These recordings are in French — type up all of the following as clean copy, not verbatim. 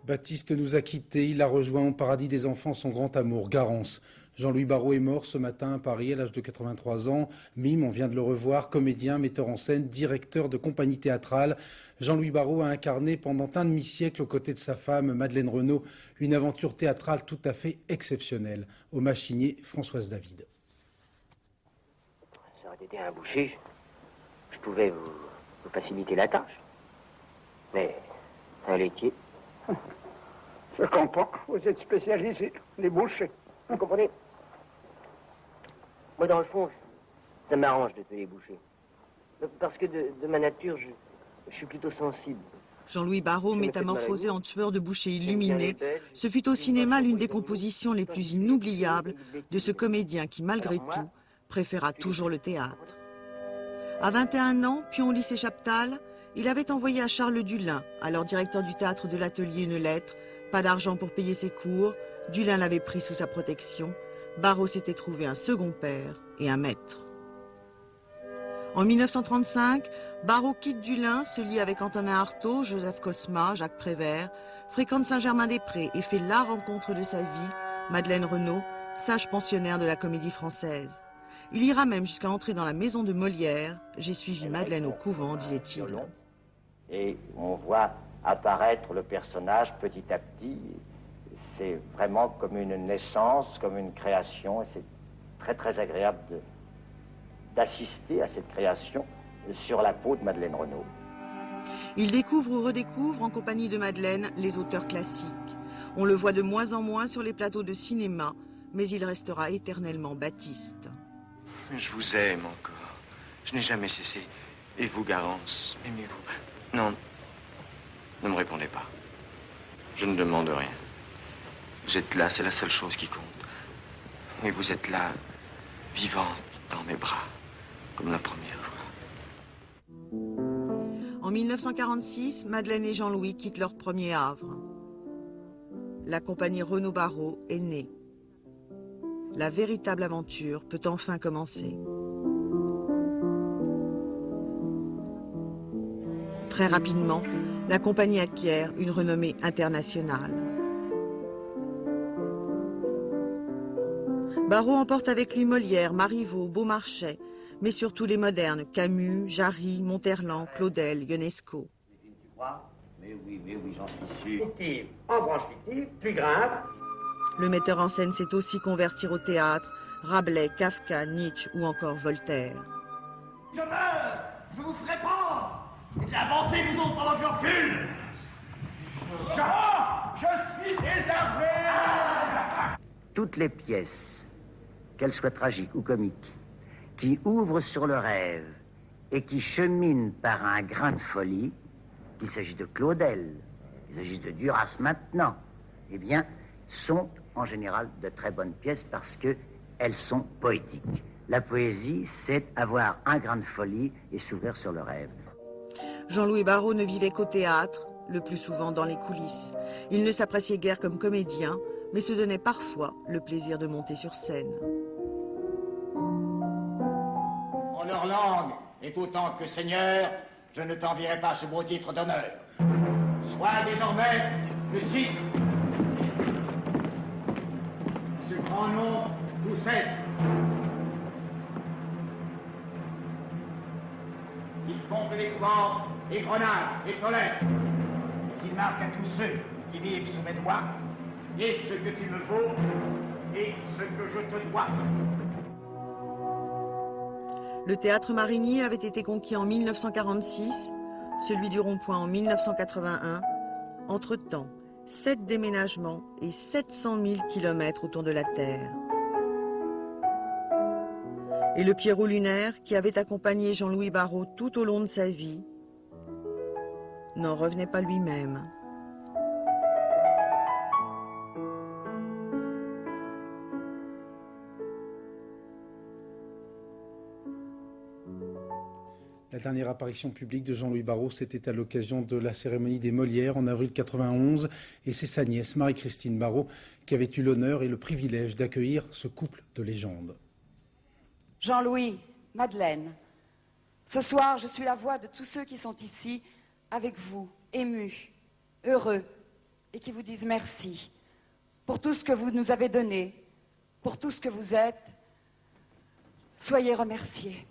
Baptiste nous a quittés, il a rejoint au paradis des enfants son grand amour, Garance. Jean-Louis Barrault est mort ce matin à Paris à l'âge de 83 ans. Mime, on vient de le revoir, comédien, metteur en scène, directeur de compagnie théâtrale. Jean-Louis Barrault a incarné pendant un demi-siècle aux côtés de sa femme Madeleine Renaud une aventure théâtrale tout à fait exceptionnelle. Au machinier, Françoise David. Ça aurait été un boucher, je pouvais vous faciliter la tâche. Mais un laitier... Je comprends. Vous êtes spécialisé, les bouchers. Vous comprenez? Moi, dans le fond, ça m'arrange de tuer les bouchers. Parce que de ma nature, je suis plutôt sensible. Jean-Louis Barrault, métamorphosé en tueur de bouchers illuminé, ce fut au cinéma l'une des compositions les plus inoubliables de ce comédien qui, malgré tout, préféra toujours le théâtre. À 21 ans, pion au lycée Chaptal, il avait envoyé à Charles Dulin, alors directeur du théâtre de l'Atelier, une lettre. Pas d'argent pour payer ses cours, Dulin l'avait pris sous sa protection. Barrault s'était trouvé un second père et un maître. En 1935, Barrault quitte Dulin, se lie avec Antonin Artaud, Joseph Cosma, Jacques Prévert, fréquente Saint-Germain-des-Prés et fait la rencontre de sa vie, Madeleine Renaud, sage pensionnaire de la Comédie Française. Il ira même jusqu'à entrer dans la maison de Molière. J'ai suivi Madeleine au couvent, disait-il. Et on voit apparaître le personnage petit à petit. C'est vraiment comme une naissance, comme une création. Et c'est très très agréable d'assister à cette création sur la peau de Madeleine Renaud. Il découvre ou redécouvre en compagnie de Madeleine les auteurs classiques. On le voit de moins en moins sur les plateaux de cinéma, mais il restera éternellement Baptiste. Je vous aime encore. Je n'ai jamais cessé. Et vous, Garance, aimez-vous? Non. Ne me répondez pas. Je ne demande rien. Vous êtes là, c'est la seule chose qui compte. Et vous êtes là, vivante dans mes bras, comme la première fois. En 1946, Madeleine et Jean-Louis quittent leur premier havre. La compagnie Renaud Barrault est née. La véritable aventure peut enfin commencer. Très rapidement, la compagnie acquiert une renommée internationale. Barrault emporte avec lui Molière, Marivaux, Beaumarchais, mais surtout les modernes, Camus, Jarry, Monterland, Claudel, Ionesco. Mais oui, j'en suis sûr. En branche fictive, plus grave. Le metteur en scène sait aussi convertir au théâtre Rabelais, Kafka, Nietzsche ou encore Voltaire. Je meurs! Je vous ferai prendre! Et bien avancez vous autres pendant que je recule! Je suis désarmé! Toutes les pièces, qu'elles soient tragiques ou comiques, qui ouvrent sur le rêve et qui cheminent par un grain de folie, qu'il s'agisse de Claudel, qu'il s'agisse de Duras maintenant, eh bien, sont en général de très bonnes pièces parce qu'elles sont poétiques. La poésie, c'est avoir un grain de folie et s'ouvrir sur le rêve. Jean-Louis Barrault ne vivait qu'au théâtre, le plus souvent dans les coulisses. Il ne s'appréciait guère comme comédien, mais se donnait parfois le plaisir de monter sur scène. En leur langue est autant que Seigneur, je ne t'envierai pas ce beau titre d'honneur. Sois désormais le cycle. Ce grand nom vous cède. Il pompe les couvents, et grenades, et tolèdes. Et qu'il marque à tous ceux qui vivent sous mes doigts, et ce que tu me vaux, et ce que je te dois. Le théâtre Marigny avait été conquis en 1946, celui du Rond-Point en 1981. Entre-temps, 7 déménagements et 700 000 kilomètres autour de la Terre. Et le Pierrot lunaire, qui avait accompagné Jean-Louis Barrault tout au long de sa vie, n'en revenait pas lui-même. La dernière apparition publique de Jean-Louis Barrault, c'était à l'occasion de la cérémonie des Molières en avril 91, et c'est sa nièce Marie-Christine Barrault qui avait eu l'honneur et le privilège d'accueillir ce couple de légendes. Jean-Louis, Madeleine, ce soir je suis la voix de tous ceux qui sont ici avec vous, émus, heureux, et qui vous disent merci pour tout ce que vous nous avez donné, pour tout ce que vous êtes. Soyez remerciés.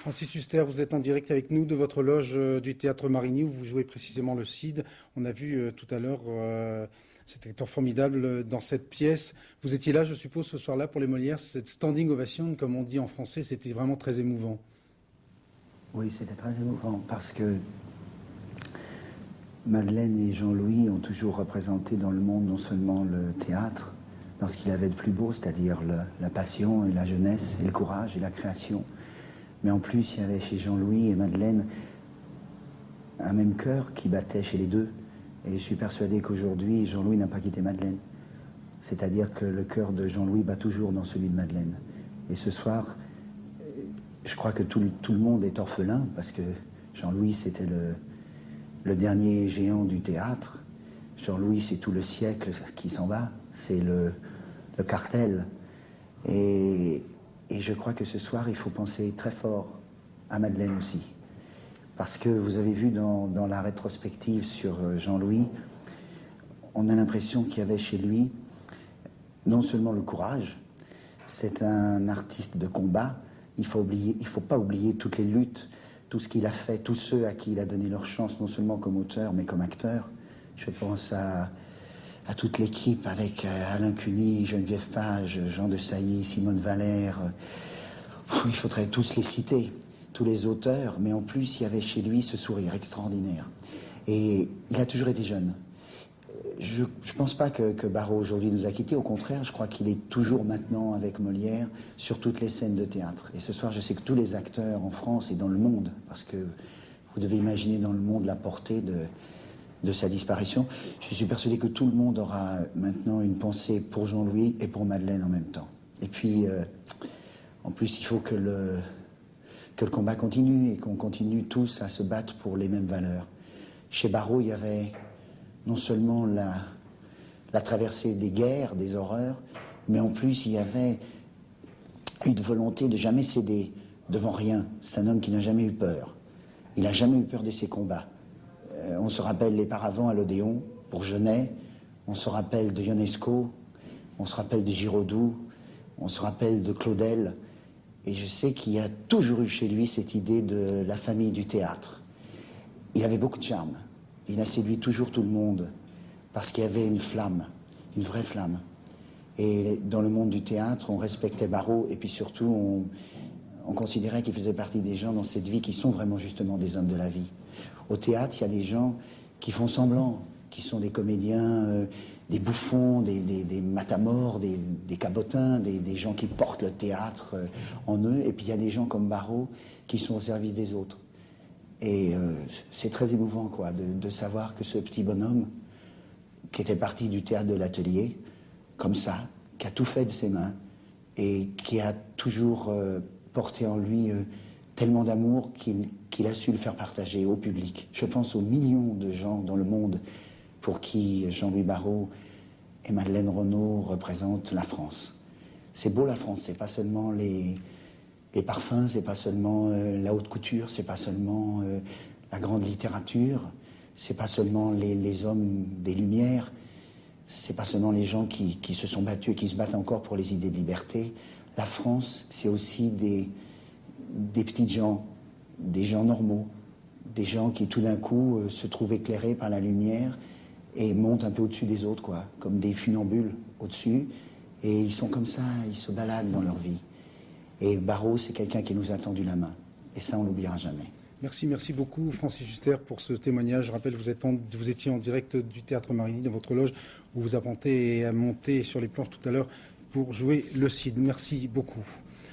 Francis Huster, vous êtes en direct avec nous de votre loge du Théâtre Marigny où vous jouez précisément le Cid. On a vu tout à l'heure cet acteur formidable dans cette pièce. Vous étiez là, je suppose, ce soir-là pour les Molières. Cette standing ovation, comme on dit en français, c'était vraiment très émouvant. Oui, c'était très émouvant parce que Madeleine et Jean-Louis ont toujours représenté dans le monde non seulement le théâtre, dans ce qu'il avait de plus beau, c'est-à-dire la passion et la jeunesse et le courage et la création. Mais en plus, il y avait chez Jean-Louis et Madeleine un même cœur qui battait chez les deux. Et je suis persuadé qu'aujourd'hui, Jean-Louis n'a pas quitté Madeleine. C'est-à-dire que le cœur de Jean-Louis bat toujours dans celui de Madeleine. Et ce soir, je crois que tout le monde est orphelin, parce que Jean-Louis, c'était le dernier géant du théâtre. Jean-Louis, c'est tout le siècle qui s'en va. C'est le cartel. Et je crois que ce soir, il faut penser très fort à Madeleine aussi. Parce que vous avez vu dans la rétrospective sur Jean-Louis, on a l'impression qu'il y avait chez lui non seulement le courage, c'est un artiste de combat, il faut pas oublier toutes les luttes, tout ce qu'il a fait, tous ceux à qui il a donné leur chance, non seulement comme auteur, mais comme acteur. Je pense à toute l'équipe avec Alain Cuny, Geneviève Page, Jean de Sailly, Simone Valère. Il faudrait tous les citer, tous les auteurs, mais en plus il y avait chez lui ce sourire extraordinaire. Et il a toujours été jeune. Je ne pense pas que Barrault aujourd'hui nous a quittés, au contraire, je crois qu'il est toujours maintenant avec Molière sur toutes les scènes de théâtre. Et ce soir, je sais que tous les acteurs en France et dans le monde, parce que vous devez imaginer dans le monde la portée de sa disparition, je suis persuadé que tout le monde aura maintenant une pensée pour Jean-Louis et pour Madeleine en même temps. Et puis, en plus, il faut que le combat continue et qu'on continue tous à se battre pour les mêmes valeurs. Chez Barrault, il y avait non seulement la traversée des guerres, des horreurs, mais en plus, il y avait une volonté de jamais céder devant rien. C'est un homme qui n'a jamais eu peur. Il n'a jamais eu peur de ses combats. On se rappelle les paravents à l'Odéon pour Genet, on se rappelle de Ionesco, on se rappelle de Giraudoux, on se rappelle de Claudel. Et je sais qu'il y a toujours eu chez lui cette idée de la famille du théâtre. Il avait beaucoup de charme. Il a séduit toujours tout le monde parce qu'il y avait une flamme, une vraie flamme. Et dans le monde du théâtre, on respectait Barrault et puis surtout, on considérait qu'il faisait partie des gens dans cette vie qui sont vraiment justement des hommes de la vie. Au théâtre, il y a des gens qui font semblant, qui sont des comédiens, des bouffons, des matamores, des cabotins, des gens qui portent le théâtre en eux. Et puis il y a des gens comme Barrault qui sont au service des autres. Et c'est très émouvant, quoi, de savoir que ce petit bonhomme, qui était parti du théâtre de l'Atelier, comme ça, qui a tout fait de ses mains, et qui a toujours porté en lui tellement d'amour qu'il a su le faire partager au public. Je pense aux millions de gens dans le monde pour qui Jean-Louis Barrault et Madeleine Renaud représentent la France. C'est beau la France, c'est pas seulement les les parfums, c'est pas seulement la haute couture, c'est pas seulement la grande littérature, c'est pas seulement les hommes des Lumières, c'est pas seulement les gens qui se sont battus et qui se battent encore pour les idées de liberté. La France, c'est aussi des petits gens, des gens normaux, des gens qui tout d'un coup se trouvent éclairés par la lumière et montent un peu au-dessus des autres, quoi, comme des funambules au-dessus. Et ils sont comme ça, ils se baladent dans leur vie. Et Barrault, c'est quelqu'un qui nous a tendu la main. Et ça, on l'oubliera jamais. Merci beaucoup Francis Huster pour ce témoignage. Je rappelle, vous étiez en direct du Théâtre Marigny dans votre loge où vous apprentiez à monter sur les planches tout à l'heure pour jouer le Cid. Merci beaucoup.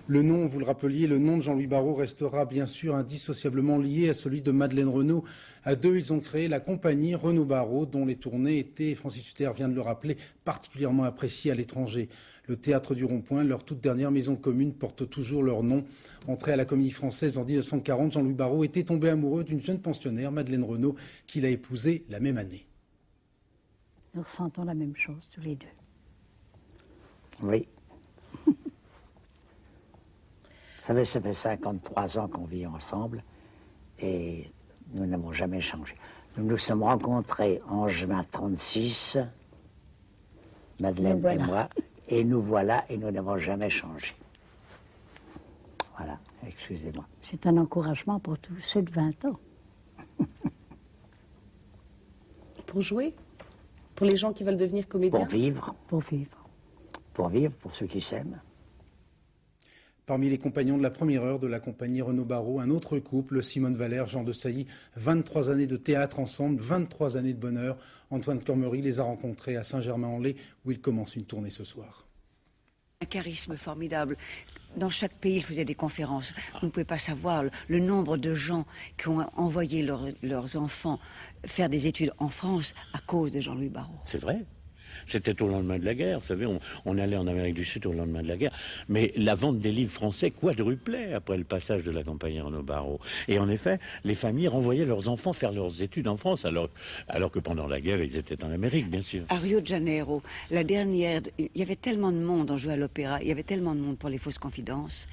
Le nom, vous le rappeliez, le nom de Jean-Louis Barrault restera bien sûr indissociablement lié à celui de Madeleine Renaud. À deux, ils ont créé la compagnie Renaud-Barrault, dont les tournées étaient, Francis Huster vient de le rappeler, particulièrement appréciées à l'étranger. Le Théâtre du Rond-Point, leur toute dernière maison commune, porte toujours leur nom. Entré à la Comédie Française en 1940, Jean-Louis Barrault était tombé amoureux d'une jeune pensionnaire, Madeleine Renaud, qu'il a épousée la même année. Nous ressentons la même chose tous les deux. Oui. Vous savez, ça fait 53 ans qu'on vit ensemble et nous n'avons jamais changé. Nous nous sommes rencontrés en juin 1936, Madeleine et moi, et nous voilà et nous n'avons jamais changé. Voilà, excusez-moi. C'est un encouragement pour tous ceux de 20 ans. Pour jouer? Pour les gens qui veulent devenir comédiens? Pour vivre. Pour vivre. Pour vivre, pour ceux qui s'aiment. Parmi les compagnons de la première heure de la compagnie Renaud-Barrault, un autre couple, Simone Valère, Jean de Sailly, 23 années de théâtre ensemble, 23 années de bonheur. Antoine Cormery les a rencontrés à Saint-Germain-en-Laye où ils commencent une tournée ce soir. Un charisme formidable. Dans chaque pays, il faisait des conférences. Vous ne pouvez pas savoir le nombre de gens qui ont envoyé leurs enfants faire des études en France à cause de Jean-Louis Barrault. C'est vrai. C'était au lendemain de la guerre, vous savez, on allait en Amérique du Sud au lendemain de la guerre. Mais la vente des livres français quadruplait après le passage de la compagnie Renaud-Barrault. Et en effet, les familles renvoyaient leurs enfants faire leurs études en France, alors que pendant la guerre, ils étaient en Amérique, bien sûr. À Rio de Janeiro, la dernière, il y avait tellement de monde en jouant à l'opéra, il y avait tellement de monde pour les fausses confidences,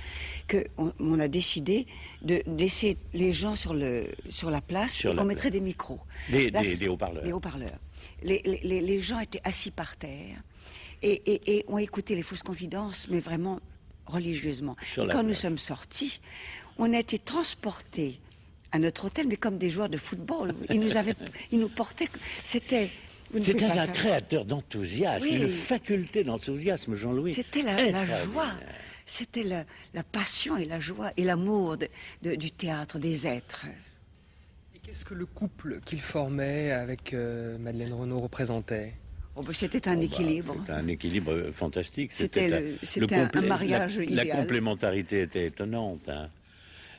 qu'on a décidé de laisser les gens sur la place et qu'on mettrait des micros. Des haut-parleurs. Des haut-parleurs. Les gens étaient assis par terre et ont écouté les fausses confidences, mais vraiment religieusement. Et quand nous sommes sortis, on a été transportés à notre hôtel, mais comme des joueurs de football. Ils nous portaient... C'était un créateur d'enthousiasme, oui. Une faculté d'enthousiasme, Jean-Louis. C'était la joie. C'était la passion et la joie et l'amour du théâtre, des êtres. Qu'est-ce que le couple qu'il formait avec Madeleine Renaud représentait? C'était un équilibre. C'était un équilibre fantastique. C'était un mariage idéal. La complémentarité était étonnante. Hein.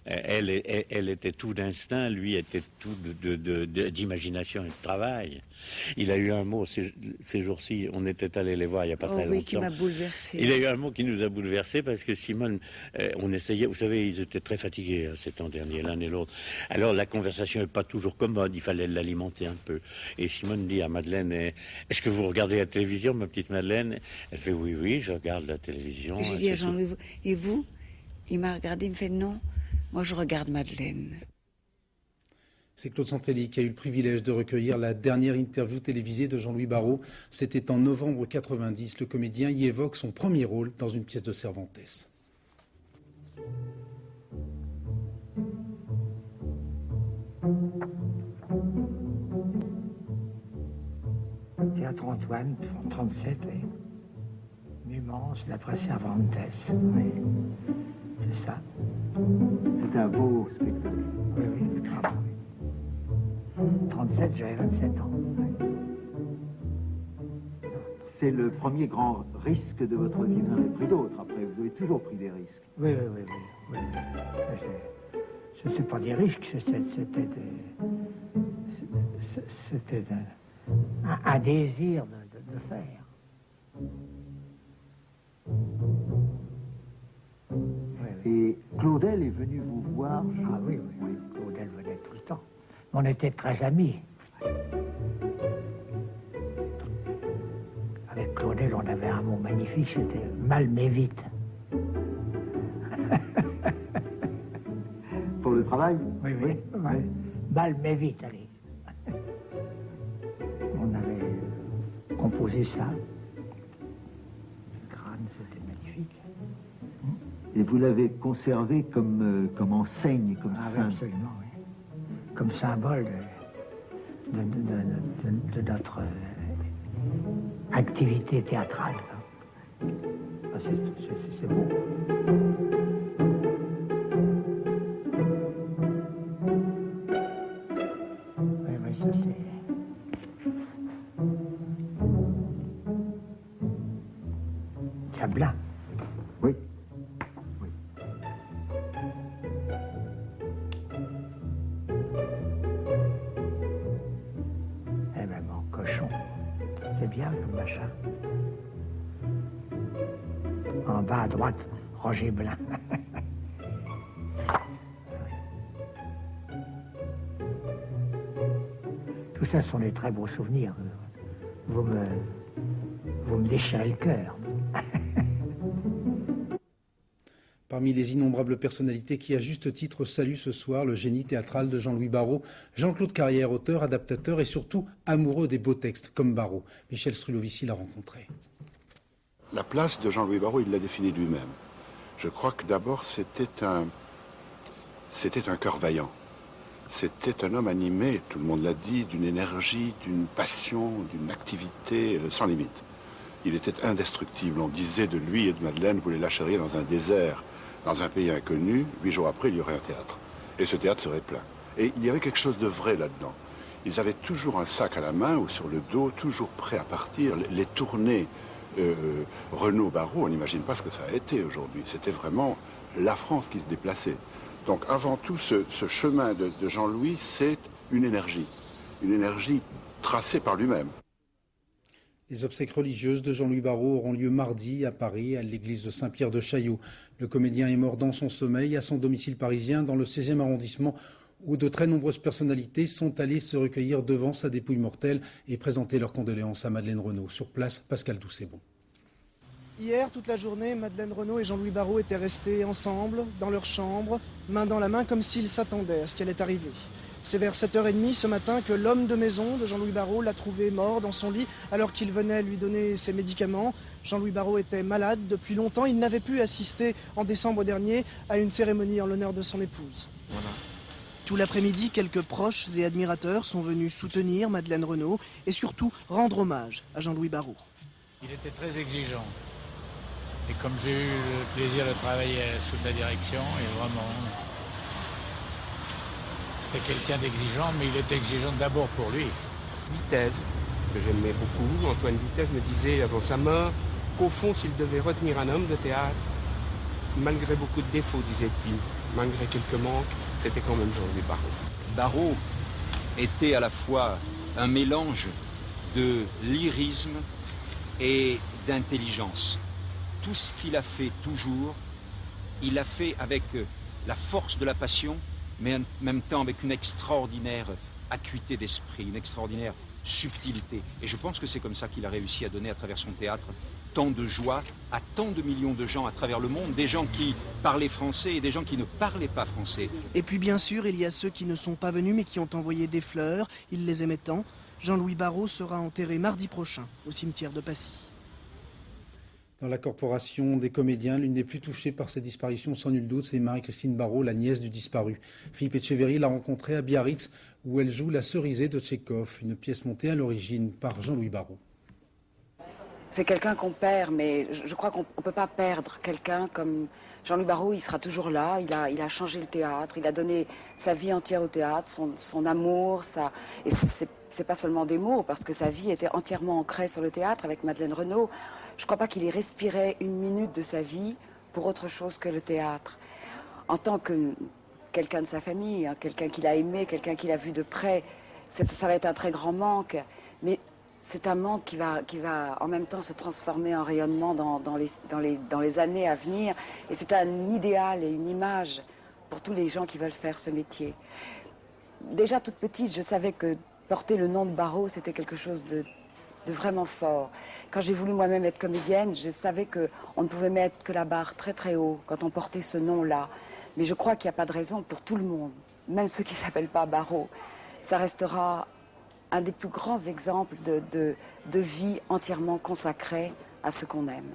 Elle était tout d'instinct, lui était tout d'imagination et de travail. Il a eu un mot ces jours-ci, on était allés les voir il n'y a pas très longtemps. Oui, qui m'a bouleversé. Il a eu un mot qui nous a bouleversés parce que Simone, on essayait, vous savez, ils étaient très fatigués ces temps derniers, l'un et l'autre. Alors la conversation n'est pas toujours commode, il fallait l'alimenter un peu. Et Simone dit à Madeleine, est-ce que vous regardez la télévision, ma petite Madeleine? Elle fait oui, je regarde la télévision. J'ai dit à Jean-Louis, et vous? Il m'a regardé, il me fait non. Moi, je regarde Madeleine. C'est Claude Santelli qui a eu le privilège de recueillir la dernière interview télévisée de Jean-Louis Barrault. C'était en novembre 90. Le comédien y évoque son premier rôle dans une pièce de Cervantes. Théâtre Antoine, 37, oui. Numance, d'après Cervantes, oui. C'est ça. C'était un beau spectacle. Oui, bravo. 37, j'avais 27 ans. Oui. C'est le premier grand risque de votre vie. Vous en avez pris d'autres après. Vous avez toujours pris des risques. Oui. C'était pas des risques, c'était un désir de faire. Et Claudel est venu vous voir? Ah oui. Claudel venait tout le temps. On était très amis. Avec Claudel, on avait un mot magnifique, c'était « mal mais vite ». travail? Oui, oui. Ouais. Balle, mais vite, allez. On avait composé ça. Le crâne, c'était magnifique. Et vous l'avez conservé comme enseigne, comme Ah, oui, saint? absolument, oui. Comme symbole de notre activité théâtrale. Ah, c'est beau. Oui, oui, ça c'est... Diablin. Oui. Eh ben mon cochon, c'est bien comme machin. En bas à droite, Roger Blin. Tout ça sont des très beaux souvenirs. Vous me déchirez le cœur. Parmi les innombrables personnalités qui, à juste titre, saluent ce soir le génie théâtral de Jean-Louis Barrault, Jean-Claude Carrière, auteur, adaptateur et surtout amoureux des beaux textes comme Barrault. Michel Strulovici l'a rencontré. La place de Jean-Louis Barrault, il l'a définie lui-même. Je crois que d'abord c'était un cœur vaillant. C'était un homme animé, tout le monde l'a dit, d'une énergie, d'une passion, d'une activité sans limite. Il était indestructible. On disait de lui et de Madeleine, vous les lâcheriez dans un désert, dans un pays inconnu. 8 jours après, il y aurait un théâtre. Et ce théâtre serait plein. Et il y avait quelque chose de vrai là-dedans. Ils avaient toujours un sac à la main ou sur le dos, toujours prêts à partir. Les tournées Renaud-Barrault, on n'imagine pas ce que ça a été aujourd'hui. C'était vraiment la France qui se déplaçait. Donc avant tout, ce chemin de Jean-Louis, c'est une énergie tracée par lui-même. Les obsèques religieuses de Jean-Louis Barrault auront lieu mardi à Paris, à l'église de Saint-Pierre de Chaillot. Le comédien est mort dans son sommeil, à son domicile parisien, dans le 16e arrondissement, où de très nombreuses personnalités sont allées se recueillir devant sa dépouille mortelle et présenter leurs condoléances à Madeleine Renaud. Sur place, Pascal Doucet-Bon. Hier, toute la journée, Madeleine Renaud et Jean-Louis Barrault étaient restés ensemble, dans leur chambre, main dans la main, comme s'ils s'attendaient à ce qui allait arriver. C'est vers 7h30 ce matin que l'homme de maison de Jean-Louis Barrault l'a trouvé mort dans son lit alors qu'il venait lui donner ses médicaments. Jean-Louis Barrault était malade depuis longtemps. Il n'avait pu assister en décembre dernier à une cérémonie en l'honneur de son épouse. Voilà. Tout l'après-midi, quelques proches et admirateurs sont venus soutenir Madeleine Renaud et surtout rendre hommage à Jean-Louis Barrault. Il était très exigeant. Et comme j'ai eu le plaisir de travailler sous sa direction, et vraiment, c'était quelqu'un d'exigeant, mais il était exigeant d'abord pour lui. Vitesse, que j'aimais beaucoup, Antoine Vitesse me disait avant sa mort qu'au fond, s'il devait retenir un homme de théâtre, malgré beaucoup de défauts, disait-il, malgré quelques manques, c'était quand même Jean-Louis Barrault. Barrault était à la fois un mélange de lyrisme et d'intelligence. Tout ce qu'il a fait toujours, il l'a fait avec la force de la passion, mais en même temps avec une extraordinaire acuité d'esprit, une extraordinaire subtilité. Et je pense que c'est comme ça qu'il a réussi à donner à travers son théâtre tant de joie à tant de millions de gens à travers le monde, des gens qui parlaient français et des gens qui ne parlaient pas français. Et puis bien sûr, il y a ceux qui ne sont pas venus mais qui ont envoyé des fleurs, il les aimait tant. Jean-Louis Barrault sera enterré mardi prochain au cimetière de Passy. Dans la corporation des comédiens, l'une des plus touchées par cette disparition, sans nul doute, c'est Marie-Christine Barrault, la nièce du disparu. Philippe Etcheverry l'a rencontrée à Biarritz, où elle joue La Cerisée de Tchekhov, une pièce montée à l'origine par Jean-Louis Barrault. C'est quelqu'un qu'on perd, mais je crois qu'on ne peut pas perdre quelqu'un comme Jean-Louis Barrault. Il sera toujours là, il a changé le théâtre, il a donné sa vie entière au théâtre, son amour, et c'est pas seulement des mots, parce que sa vie était entièrement ancrée sur le théâtre avec Madeleine Renaud. Je ne crois pas qu'il ait respiré une minute de sa vie pour autre chose que le théâtre. En tant que quelqu'un de sa famille, hein, quelqu'un qu'il a aimé, quelqu'un qu'il a vu de près, ça va être un très grand manque, mais c'est un manque qui va en même temps se transformer en rayonnement dans les années à venir, et c'est un idéal et une image pour tous les gens qui veulent faire ce métier. Déjà toute petite, je savais que porter le nom de Barrault, c'était quelque chose de vraiment fort. Quand j'ai voulu moi-même être comédienne, je savais qu'on ne pouvait mettre que la barre très très haut quand on portait ce nom-là. Mais je crois qu'il n'y a pas de raison pour tout le monde, même ceux qui ne s'appellent pas Barrault. Ça restera un des plus grands exemples de vie entièrement consacrée à ce qu'on aime.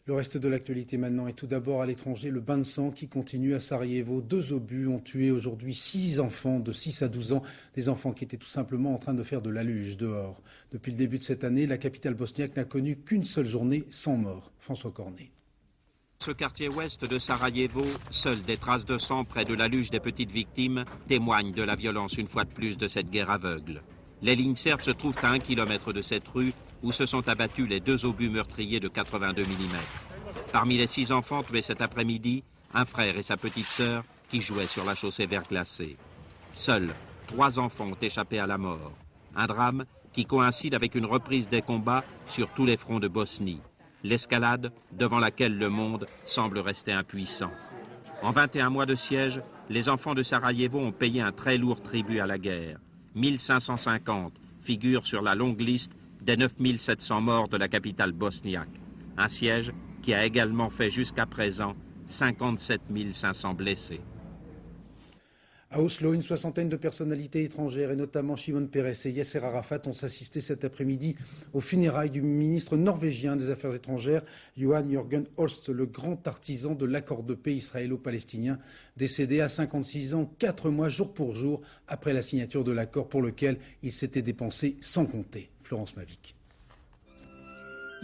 Le reste de l'actualité maintenant est tout d'abord à l'étranger, le bain de sang qui continue à Sarajevo. 2 obus ont tué aujourd'hui 6 enfants de 6 à 12 ans, des enfants qui étaient tout simplement en train de faire de la luge dehors. Depuis le début de cette année, la capitale bosniaque n'a connu qu'une seule journée sans mort. François Cornet. Ce quartier ouest de Sarajevo, seules des traces de sang près de la luge des petites victimes témoignent de la violence une fois de plus de cette guerre aveugle. Les lignes serbes se trouvent à 1 kilomètre de cette rue où se sont abattus les 2 obus meurtriers de 82 mm. Parmi les 6 enfants tués cet après-midi, un frère et sa petite sœur qui jouaient sur la chaussée verglacée. Seuls 3 enfants ont échappé à la mort. Un drame qui coïncide avec une reprise des combats sur tous les fronts de Bosnie. L'escalade devant laquelle le monde semble rester impuissant. En 21 mois de siège, les enfants de Sarajevo ont payé un très lourd tribut à la guerre. 1550 figurent sur la longue liste des 9700 morts de la capitale bosniaque. Un siège qui a également fait jusqu'à présent 57 500 blessés. À Oslo, une soixantaine de personnalités étrangères, et notamment Shimon Peres et Yasser Arafat, ont assisté cet après-midi aux funérailles du ministre norvégien des Affaires étrangères, Johan Jørgen Holst, le grand artisan de l'accord de paix israélo-palestinien, décédé à 56 ans, 4 mois jour pour jour après la signature de l'accord pour lequel il s'était dépensé sans compter. Florence Mavic.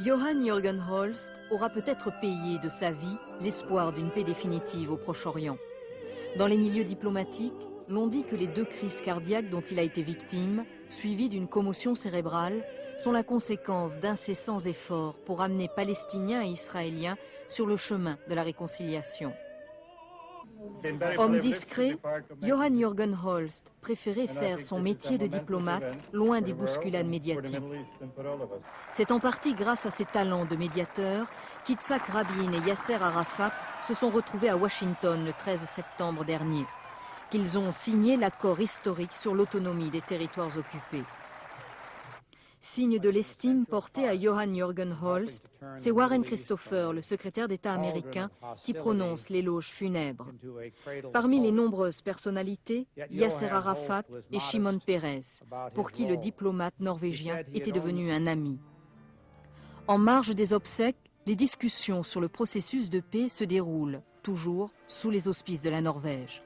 Johan Jørgen Holst aura peut-être payé de sa vie l'espoir d'une paix définitive au Proche-Orient. Dans les milieux diplomatiques, l'on dit que les 2 crises cardiaques dont il a été victime, suivies d'une commotion cérébrale, sont la conséquence d'incessants efforts pour amener Palestiniens et Israéliens sur le chemin de la réconciliation. Homme discret, Johan Jørgen Holst préférait faire son métier de diplomate loin des bousculades médiatiques. C'est en partie grâce à ses talents de médiateur qu'Yitzhak Rabin et Yasser Arafat se sont retrouvés à Washington le 13 septembre dernier, qu'ils ont signé l'accord historique sur l'autonomie des territoires occupés. Signe de l'estime portée à Johan Jørgen Holst, c'est Warren Christopher, le secrétaire d'État américain, qui prononce l'éloge funèbre. Parmi les nombreuses personnalités, Yasser Arafat et Shimon Peres, pour qui le diplomate norvégien était devenu un ami. En marge des obsèques, les discussions sur le processus de paix se déroulent, toujours sous les auspices de la Norvège.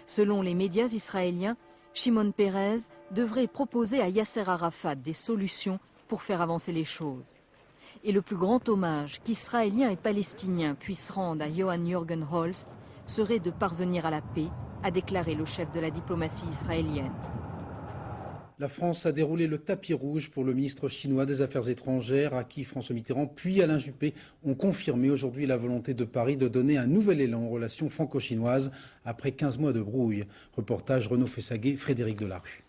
Selon les médias israéliens, Shimon Peres devrait proposer à Yasser Arafat des solutions pour faire avancer les choses. Et le plus grand hommage qu'Israéliens et Palestiniens puissent rendre à Johan Jørgen Holst serait de parvenir à la paix, a déclaré le chef de la diplomatie israélienne. La France a déroulé le tapis rouge pour le ministre chinois des Affaires étrangères, à qui François Mitterrand puis Alain Juppé ont confirmé aujourd'hui la volonté de Paris de donner un nouvel élan aux relations franco-chinoises après 15 mois de brouille. Reportage Renaud Fessaguet, Frédéric Delarue.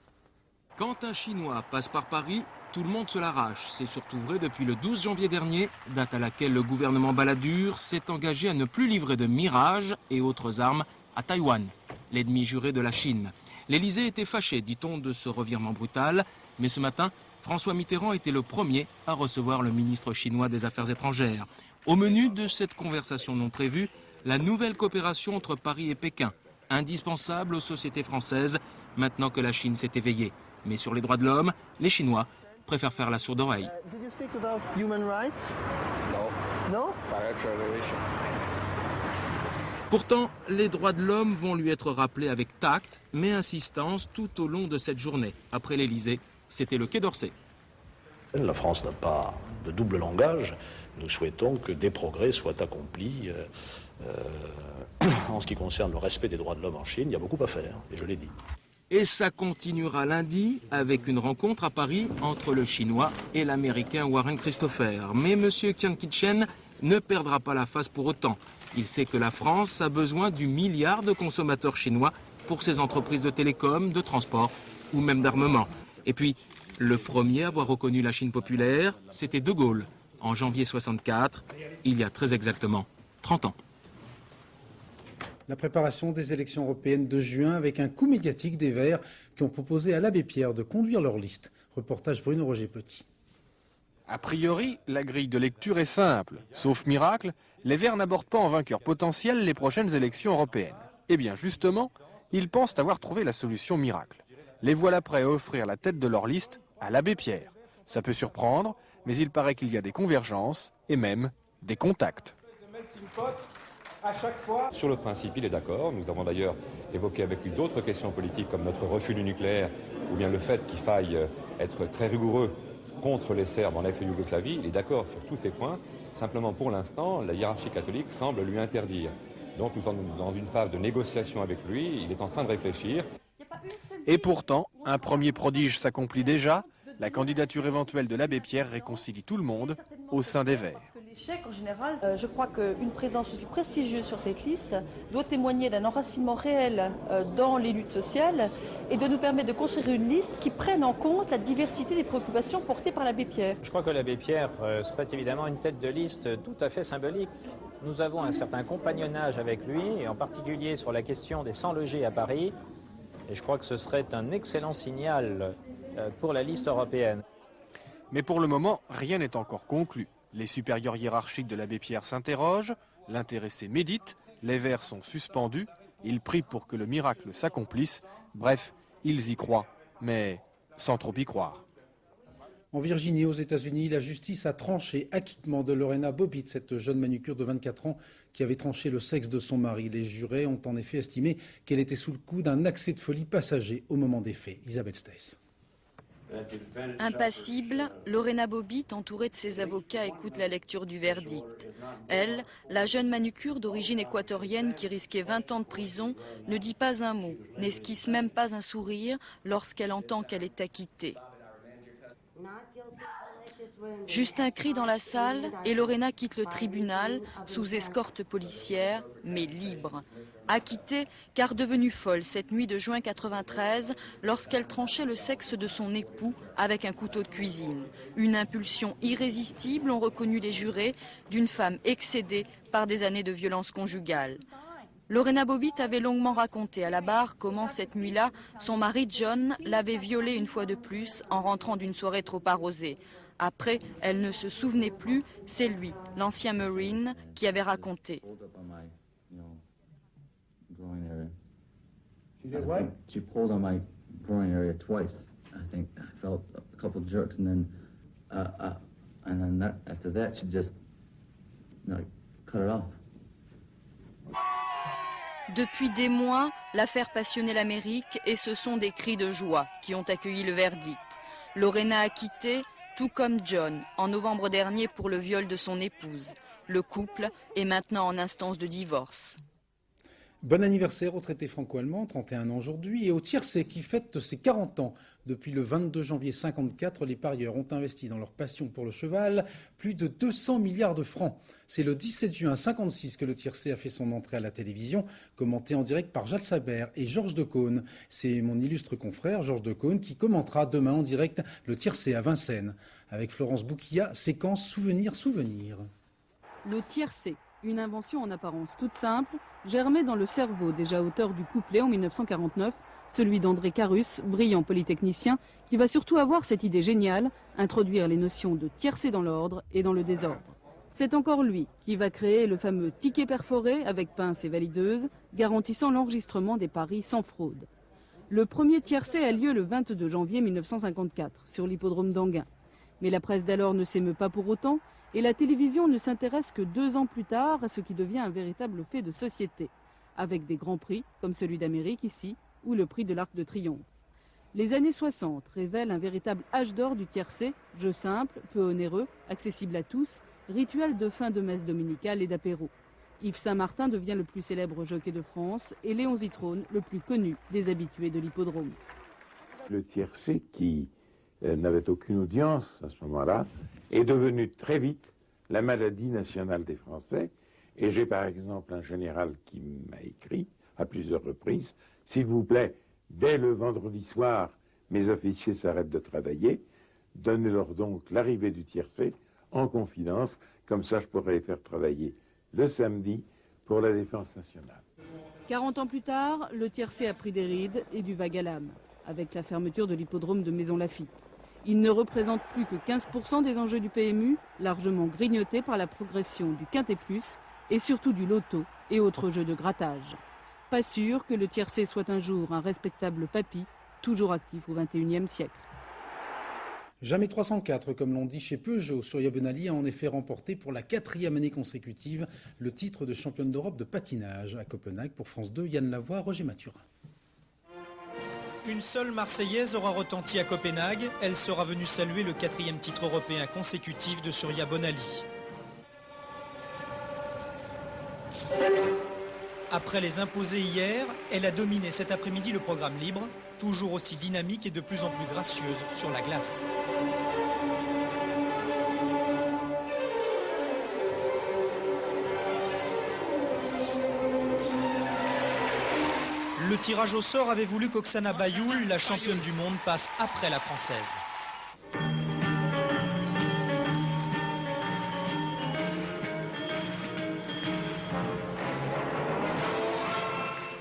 Quand un Chinois passe par Paris, tout le monde se l'arrache. C'est surtout vrai depuis le 12 janvier dernier, date à laquelle le gouvernement Balladur s'est engagé à ne plus livrer de Mirage et autres armes à Taïwan, l'ennemi juré de la Chine. L'Élysée était fâché, dit-on, de ce revirement brutal, mais ce matin, François Mitterrand était le premier à recevoir le ministre chinois des Affaires étrangères. Au menu de cette conversation non prévue, la nouvelle coopération entre Paris et Pékin, indispensable aux sociétés françaises, maintenant que la Chine s'est éveillée. Mais sur les droits de l'homme, les Chinois préfèrent faire la sourde oreille. Pourtant, les droits de l'homme vont lui être rappelés avec tact, mais insistance tout au long de cette journée. Après l'Élysée, c'était le Quai d'Orsay. La France n'a pas de double langage. Nous souhaitons que des progrès soient accomplis en ce qui concerne le respect des droits de l'homme en Chine. Il y a beaucoup à faire, et je l'ai dit. Et ça continuera lundi avec une rencontre à Paris entre le Chinois et l'Américain Warren Christopher. Mais M. Kian Kichen ne perdra pas la face pour autant. Il sait que la France a besoin du milliard de consommateurs chinois pour ses entreprises de télécom, de transport ou même d'armement. Et puis, le premier à avoir reconnu la Chine populaire, c'était De Gaulle, en janvier 64, il y a très exactement 30 ans. La préparation des élections européennes de juin avec un coup médiatique des Verts qui ont proposé à l'abbé Pierre de conduire leur liste. Reportage Bruno Roger Petit. A priori, la grille de lecture est simple. Sauf miracle, les Verts n'abordent pas en vainqueur potentiel les prochaines élections européennes. Eh bien, justement, ils pensent avoir trouvé la solution miracle. Les voilà prêts à offrir la tête de leur liste à l'abbé Pierre. Ça peut surprendre, mais il paraît qu'il y a des convergences et même des contacts. Sur le principe, il est d'accord. Nous avons d'ailleurs évoqué avec lui d'autres questions politiques comme notre refus du nucléaire ou bien le fait qu'il faille être très rigoureux contre les Serbes en ex-Yougoslavie. Il est d'accord sur tous ces points. Simplement, pour l'instant, la hiérarchie catholique semble lui interdire. Donc nous sommes dans une phase de négociation avec lui. Il est en train de réfléchir. Et pourtant, un premier prodige s'accomplit déjà. La candidature éventuelle de l'abbé Pierre réconcilie tout le monde au sein des Verts. L'échec, en général, je crois qu'une présence aussi prestigieuse sur cette liste doit témoigner d'un enracinement réel dans les luttes sociales et de nous permettre de construire une liste qui prenne en compte la diversité des préoccupations portées par l'abbé Pierre. Je crois que l'abbé Pierre serait évidemment une tête de liste tout à fait symbolique. Nous avons un certain compagnonnage avec lui, et en particulier sur la question des sans-logés à Paris. Et je crois que ce serait un excellent signal pour la liste européenne. Mais pour le moment, rien n'est encore conclu. Les supérieurs hiérarchiques de l'abbé Pierre s'interrogent, l'intéressé médite, les Verts sont suspendus, ils prient pour que le miracle s'accomplisse. Bref, ils y croient, mais sans trop y croire. En Virginie, aux États-Unis, la justice a tranché acquittement de Lorena Bobbitt, cette jeune manucure de 24 ans qui avait tranché le sexe de son mari. Les jurés ont en effet estimé qu'elle était sous le coup d'un accès de folie passager au moment des faits. Isabelle Steiss. Impassible, Lorena Bobbitt, entourée de ses avocats, écoute la lecture du verdict. Elle, la jeune manucure d'origine équatorienne qui risquait 20 ans de prison, ne dit pas un mot, n'esquisse même pas un sourire lorsqu'elle entend qu'elle est acquittée. Juste un cri dans la salle et Lorena quitte le tribunal sous escorte policière, mais libre. Acquittée car devenue folle cette nuit de juin 93 lorsqu'elle tranchait le sexe de son époux avec un couteau de cuisine. Une impulsion irrésistible, ont reconnu les jurés, d'une femme excédée par des années de violence conjugale. Lorena Bobbitt avait longuement raconté à la barre comment cette nuit-là, son mari John l'avait violée une fois de plus en rentrant d'une soirée trop arrosée. Après, elle ne se souvenait plus, c'est lui, l'ancien Marine, qui avait raconté. She pulled on my groin area twice. I think I felt a couple of jerks, and then after that, she just cut it off. Depuis des mois, l'affaire passionnait l'Amérique et ce sont des cris de joie qui ont accueilli le verdict. Lorena acquittée, tout comme John, en novembre dernier pour le viol de son épouse. Le couple est maintenant en instance de divorce. Bon anniversaire au traité franco-allemand, 31 ans aujourd'hui, et au tiercé qui fête ses 40 ans. Depuis le 22 janvier 54, les parieurs ont investi dans leur passion pour le cheval plus de 200 milliards de francs. C'est le 17 juin 56 que le tiercé a fait son entrée à la télévision, commenté en direct par Jacques Saber et Georges Decaune. C'est mon illustre confrère Georges Decaune qui commentera demain en direct le tiercé à Vincennes. Avec Florence Bouquilla, séquence Souvenir. Le tiercé. Une invention en apparence toute simple, germée dans le cerveau déjà auteur du couplet en 1949, celui d'André Carus, brillant polytechnicien, qui va surtout avoir cette idée géniale, introduire les notions de tiercé dans l'ordre et dans le désordre. C'est encore lui qui va créer le fameux ticket perforé avec pince et valideuse, garantissant l'enregistrement des paris sans fraude. Le premier tiercé a lieu le 22 janvier 1954, sur l'hippodrome d'Anguin. Mais la presse d'alors ne s'émeut pas pour autant, et la télévision ne s'intéresse que 2 ans plus tard à ce qui devient un véritable fait de société, avec des grands prix, comme celui d'Amérique ici, ou le prix de l'Arc de Triomphe. Les années 60 révèlent un véritable âge d'or du tiercé, jeu simple, peu onéreux, accessible à tous, rituel de fin de messe dominicale et d'apéro. Yves Saint-Martin devient le plus célèbre jockey de France et Léon Zitrone le plus connu des habitués de l'hippodrome. Le tiercé qui n'avait aucune audience à ce moment-là, est devenu très vite la maladie nationale des Français. Et j'ai par exemple un général qui m'a écrit à plusieurs reprises, « S'il vous plaît, dès le vendredi soir, mes officiers s'arrêtent de travailler, donnez-leur donc l'arrivée du tiercé en confidence, comme ça je pourrais les faire travailler le samedi pour la défense nationale. » 40 ans plus tard, le tiercé a pris des rides et du vague à l'âme, avec la fermeture de l'hippodrome de Maisons-Laffitte. Il ne représente plus que 15% des enjeux du PMU, largement grignotés par la progression du Quintet Plus et surtout du loto et autres jeux de grattage. Pas sûr que le tiercé soit un jour un respectable papy, toujours actif au XXIe siècle. Jamais 304, comme l'on dit chez Peugeot. Surya Ben Ali a en effet remporté pour la 4e année consécutive le titre de championne d'Europe de patinage. À Copenhague, pour France 2, Yann Lavoie, Roger Mathurin. Une seule Marseillaise aura retenti à Copenhague. Elle sera venue saluer le 4e titre européen consécutif de Surya Ben Ali. Après les imposer hier, elle a dominé cet après-midi le programme libre, toujours aussi dynamique et de plus en plus gracieuse sur la glace. Le tirage au sort avait voulu qu'Oksana Bayoul, la championne du monde, passe après la Française.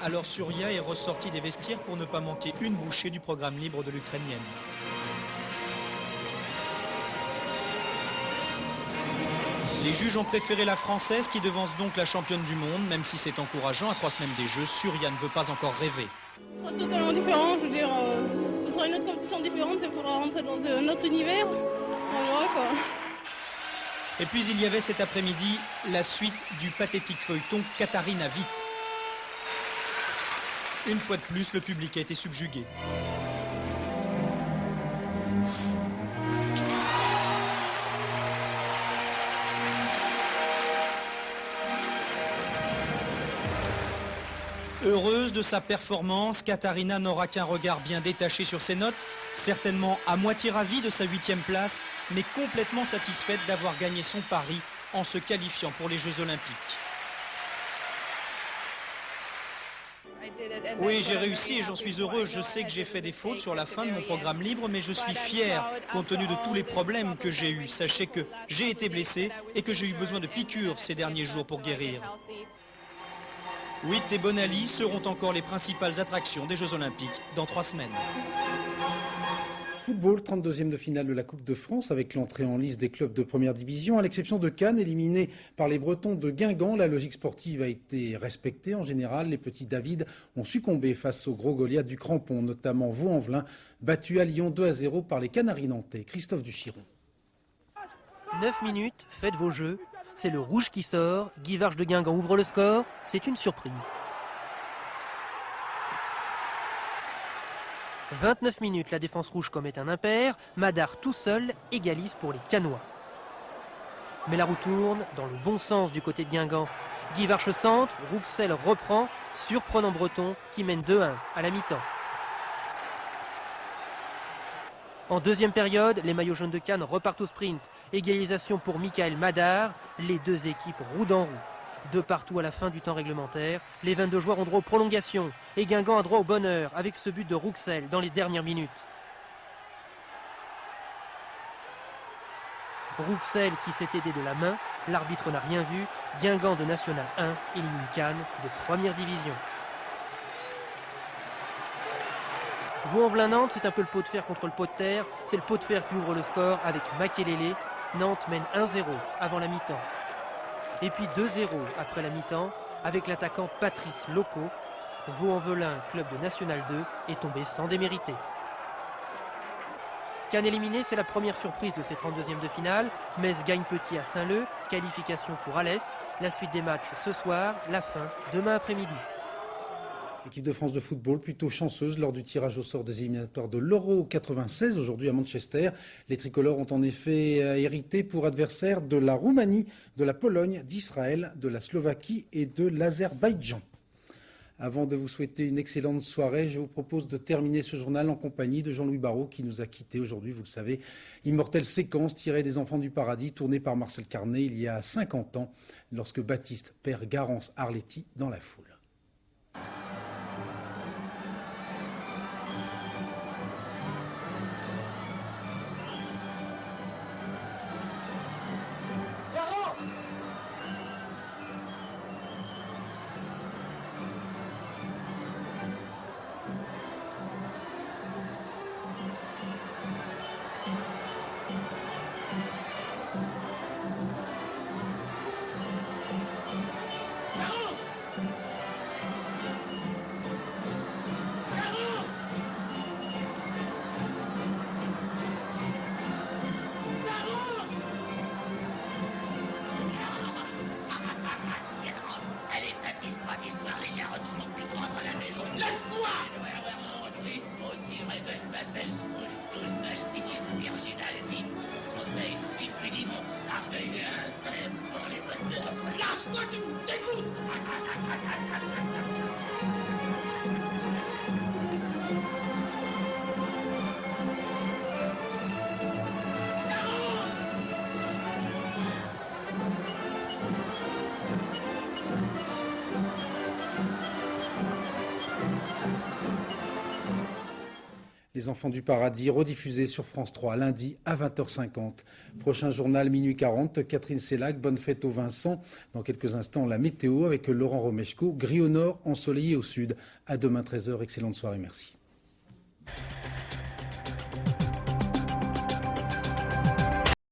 Alors Surya est ressortie des vestiaires pour ne pas manquer une bouchée du programme libre de l'Ukrainienne. Les juges ont préféré la Française qui devance donc la championne du monde, même si c'est encourageant. À 3 semaines des Jeux, Surya ne veut pas encore rêver. Totalement différent, je veux dire, ce sera une autre compétition différente, il faudra rentrer dans un autre univers. On verra quoi. Et puis il y avait cet après-midi la suite du pathétique feuilleton Katharina Witt. Une fois de plus, le public a été subjugué. Heureuse de sa performance, Katharina n'aura qu'un regard bien détaché sur ses notes, certainement à moitié ravie de sa 8e place, mais complètement satisfaite d'avoir gagné son pari en se qualifiant pour les Jeux Olympiques. Oui, j'ai réussi et j'en suis heureuse. Je sais que j'ai fait des fautes sur la fin de mon programme libre, mais je suis fière compte tenu de tous les problèmes que j'ai eus. Sachez que j'ai été blessée et que j'ai eu besoin de piqûres ces derniers jours pour guérir. Witt et Ben Ali seront encore les principales attractions des Jeux Olympiques dans 3 semaines. Football, 32e de finale de la Coupe de France avec l'entrée en lice des clubs de première division. À l'exception de Cannes, éliminé par les Bretons de Guingamp, la logique sportive a été respectée. En général, les petits David ont succombé face aux gros Goliaths du Crampon, notamment Vaux-en-Velin, battu à Lyon 2-0 par les Canaries nantais. Christophe Duchiron. 9 minutes, faites vos jeux. C'est le rouge qui sort. Guy Varche de Guingamp ouvre le score. C'est une surprise. 29 minutes, la défense rouge commet un impair. Madar tout seul égalise pour les Canois. Mais la roue tourne dans le bon sens du côté de Guingamp. Guy Varche centre, Rouxel reprend, surprenant Breton qui mène 2-1 à la mi-temps. En deuxième période, les maillots jaunes de Cannes repartent au sprint. Égalisation pour Michael Madar. Les deux équipes roue dans roue. De partout à la fin du temps réglementaire, les 22 joueurs ont droit aux prolongations et Guingamp a droit au bonheur avec ce but de Rouxel dans les dernières minutes. Rouxel qui s'est aidé de la main, l'arbitre n'a rien vu, Guingamp de National 1 élimine Cannes de première division. Vaux-en-Velin-Nantes, c'est un peu le pot de fer contre le pot de terre, c'est le pot de fer qui ouvre le score avec Makelele. Nantes mène 1-0 avant la mi-temps. Et puis 2-0 après la mi-temps avec l'attaquant Patrice Loco. Vaux-en-Velin, club de National 2, est tombé sans démériter. Cannes éliminé, c'est la première surprise de ces 32e de finale. Metz gagne petit à Saint-Leu, qualification pour Alès. La suite des matchs ce soir, la fin demain après-midi. L'équipe de France de football plutôt chanceuse lors du tirage au sort des éliminatoires de l'Euro 96, aujourd'hui à Manchester. Les tricolores ont en effet hérité pour adversaires de la Roumanie, de la Pologne, d'Israël, de la Slovaquie et de l'Azerbaïdjan. Avant de vous souhaiter une excellente soirée, je vous propose de terminer ce journal en compagnie de Jean-Louis Barrault qui nous a quittés aujourd'hui, vous le savez. Immortelle séquence tirée des Enfants du Paradis, tournée par Marcel Carnet il y a 50 ans, lorsque Baptiste perd Garance Arletty dans la foule. Les Enfants du Paradis, rediffusés sur France 3 lundi à 20h50. Prochain journal, minuit 40, Catherine Sellac, bonne fête aux Vincent. Dans quelques instants, la météo avec Laurent Romeshko, gris au nord, ensoleillé au sud. À demain 13h, excellente soirée, merci.